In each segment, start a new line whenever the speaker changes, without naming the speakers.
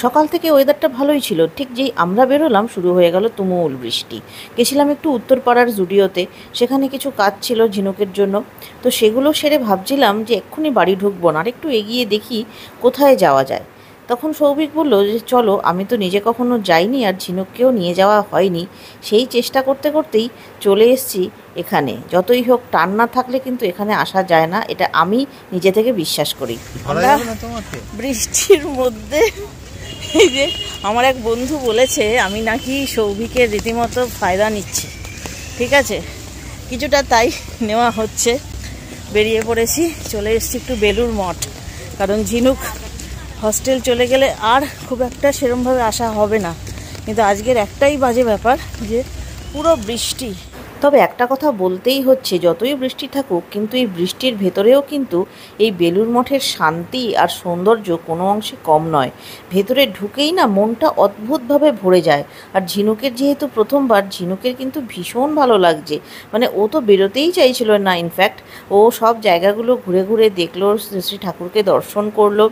সকাল থেকে ওয়েদারটা ভালোই ছিল, ঠিক যেই আমরা বেরোলাম শুরু হয়ে গেল তুমুল বৃষ্টি। গেছিলাম একটু উত্তরপাড়ার জুডিওতে, সেখানে কিছু কাজ ছিল ঝিনুকের জন্য। তো সেগুলো সেরে ভাবছিলাম যে এক্ষুনি বাড়ি ঢুকবো না, আর একটু এগিয়ে দেখি কোথায় যাওয়া যায়। তখন সৌভিক বলল যে চলো, আমি তো নিজে কখনো যাইনি আর ঝিনুককেও নিয়ে যাওয়া হয়নি। সেই চেষ্টা করতে করতেই চলে এসেছি এখানে। যতই হোক, টান না থাকলে কিন্তু এখানে আসা যায় না, এটা আমি নিজে থেকে বিশ্বাস করি। আমরা বৃষ্টির মধ্যে, এই যে আমার এক বন্ধু বলেছে আমি নাকি সৌভিকের রীতিমতো ফায়দা নিচ্ছি। ঠিক আছে, কিছুটা তাই নেওয়া হচ্ছে। বেরিয়ে পড়েছি, চলে এসেছি একটু বেলুড় মঠ, কারণ ঝিনুক হস্টেল চলে গেলে আর খুব একটা সেরমভাবে আসা হবে না। কিন্তু আজকের একটাই বাজে ব্যাপার যে পুরো বৃষ্টি। তবে একটা কথা বলতেই হচ্ছে, যতই বৃষ্টি থাকুক কিন্তু এই বৃষ্টির ভেতরেও কিন্তু এই বেলুড় মঠের শান্তি আর সৌন্দর্য কোনো অংশে কম নয়। ভেতরে ঢুকেই না মনটা অদ্ভুতভাবে ভরে যায়। আর ঝিনুকের যেহেতু প্রথমবার, ঝিনুকের কিন্তু ভীষণ ভালো লাগছে। মানে ও তো বেরোতেই চাইছিল না। ইনফ্যাক্ট ও সব জায়গাগুলো ঘুরে ঘুরে দেখলো, শ্রী ঠাকুরকে দর্শন করলো,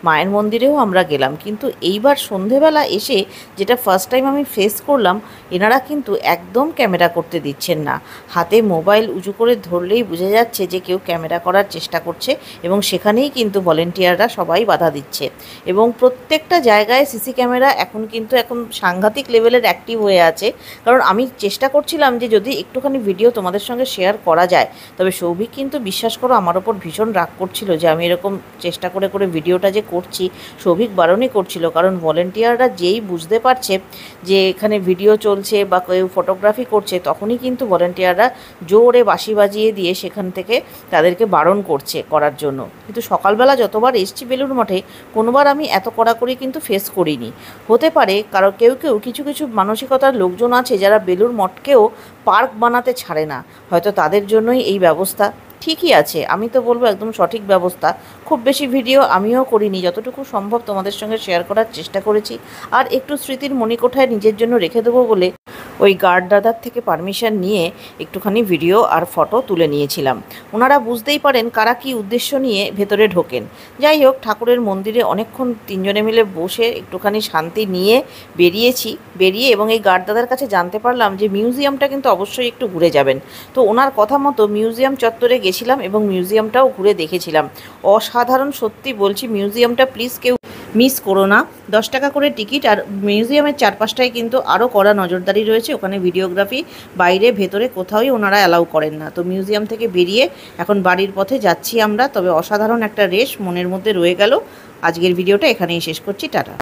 মায়ের মন্দিরেও আমরা গেলাম। কিন্তু এইবার সন্ধেবেলা এসে যেটা ফার্স্ট টাইম আমি ফেস করলাম, এনারা কিন্তু একদম ক্যামেরা করতে দিচ্ছেন না। হাতে মোবাইল উঁচু করে ধরলেই বোঝা যাচ্ছে যে কেউ ক্যামেরা করার চেষ্টা করছে, এবং সেখানেই কিন্তু ভলেন্টিয়াররা সবাই বাধা দিচ্ছে। এবং প্রত্যেকটা জায়গায় সিসি ক্যামেরা এখন সাংঘাতিক লেভেলের অ্যাক্টিভ হয়ে আছে। কারণ আমি চেষ্টা করছিলাম যে যদি একটুখানি ভিডিও তোমাদের সঙ্গে শেয়ার করা যায়। তবে সৌভিক কিন্তু বিশ্বাস করো আমার ওপর ভীষণ রাগ করছিল যে আমি এরকম চেষ্টা করে করে ভিডিওটা যে করছি। সৌভিক বারণই করছিল, কারণ ভলেন্টিয়াররা যেই বুঝতে পারছে যে এখানে ভিডিও চলছে বা কেউ ফটোগ্রাফি করছে, তখনই কিন্তু ভলেন্টিয়াররা জোরে বাঁশি বাজিয়ে দিয়ে সেখান থেকে তাদেরকে বারণ করছে করার জন্য। কিন্তু সকালবেলা যতবার এসছি বেলুড় মঠে, কোনোবার আমি এত কড়াকড়ি কিন্তু ফেস করিনি। হতে পারে কারণ কিছু কিছু মানসিকতার লোকজন আছে যারা বেলুড় মঠকেও পার্ক বানাতে ছাড়ে না, হয়তো তাদের জন্যই এই ব্যবস্থা। ঠিকই আছে, আমি তো বলবো একদম সঠিক ব্যবস্থা। খুব বেশি ভিডিও আমিও করিনি, যতটুকু সম্ভব তোমাদের সঙ্গে শেয়ার করার চেষ্টা করেছি। আর একটু স্মৃতির মণিকোঠায় নিজের জন্য রেখে দেবো বলে ওই গার্ড দাদার থেকে পারমিশন নিয়ে একটুখানি ভিডিও আর ফটো তুলে নিয়েছিলাম। ওনারা বুঝতেই পারেন কারা কী উদ্দেশ্য নিয়ে ভেতরে ঢোকেন। যাই হোক, ঠাকুরের মন্দিরে অনেকক্ষণ তিনজনে মিলে বসে একটুখানি শান্তি নিয়ে বেরিয়ে এবং এই গার্ড দাদার কাছে জানতে পারলাম যে মিউজিয়ামটা কিন্তু অবশ্যই একটু ঘুরে যাবেন। তো ওনার কথা মতো মিউজিয়াম চত্বরে গেছিলাম এবং মিউজিয়ামটাও ঘুরে দেখেছিলাম। অসাধারণ, সত্যি বলছি, মিউজিয়ামটা প্লিজ কেউ মিস করো না। 10 টাকা করে টিকিট। আর মিউজিয়ামের চারপাশটায় কিন্তু আরও কড়া নজরদারি রয়েছে। ওখানে ভিডিওগ্রাফি বাইরে ভেতরে কোথাওই ওনারা অ্যালাউ করেন না। তো মিউজিয়াম থেকে বেরিয়ে এখন বাড়ির পথে যাচ্ছি আমরা। তবে অসাধারণ একটা রেশ মনের মধ্যে রয়ে গেল। আজকের ভিডিওটা এখানেই শেষ করছি। টাটা।